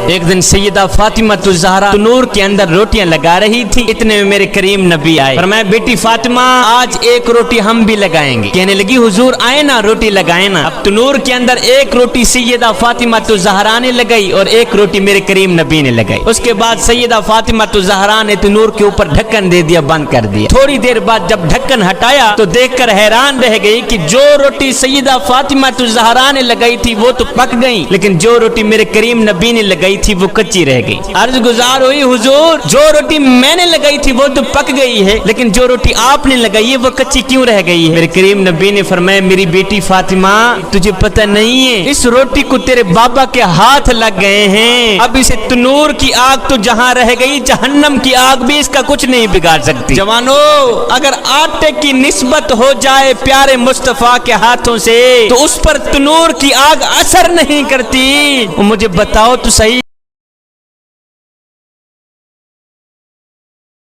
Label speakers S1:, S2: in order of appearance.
S1: ایک دن سیدہ فاطمہ الزہرا تنور کے اندر روٹیاں لگا رہی تھی، اتنے میں میرے کریم نبی آئے، فرمایا بیٹی فاطمہ آج ایک روٹی ہم بھی لگائیں گے۔ کہنے لگی حضور آئے نا روٹی لگائیں نا۔ اب تنور کے اندر ایک روٹی سیدہ فاطمہ الزہرا نے لگائی اور ایک روٹی میرے کریم نبی نے لگائی۔ اس کے بعد سیدہ فاطمہ الزہرا نے تنور کے اوپر ڈھکن دے دیا، بند کر دیا۔ تھوڑی دیر بعد جب ڈھکن ہٹایا تو دیکھ کر حیران رہ گئی کہ جو روٹی سیدہ فاطمہ الزہرا نے لگائی تھی وہ تو پک گئی، لیکن جو روٹی میرے کریم نبی نے لگائی تھی وہ کچی رہ گئی۔ عرض گزار ہوئی حضور جو روٹی میں نے لگائی تھی وہ تو پک گئی ہے، لیکن جو روٹی آپ نے لگائی ہے وہ کچی کیوں رہ گئی ہے؟ میرے کریم نبی نے فرمایا میری بیٹی فاطمہ تجھے پتہ نہیں ہے اس روٹی کو تیرے بابا کے ہاتھ لگ گئے ہیں، اب اسے تنور کی آگ تو جہاں رہ گئی جہنم کی آگ بھی اس کا کچھ نہیں بگاڑ سکتی۔ جوانو اگر آٹے کی نسبت ہو جائے پیارے مصطفیٰ کے ہاتھوں سے تو اس پر تنور کی آگ اثر نہیں کرتی۔ مجھے بتاؤ تو صحیح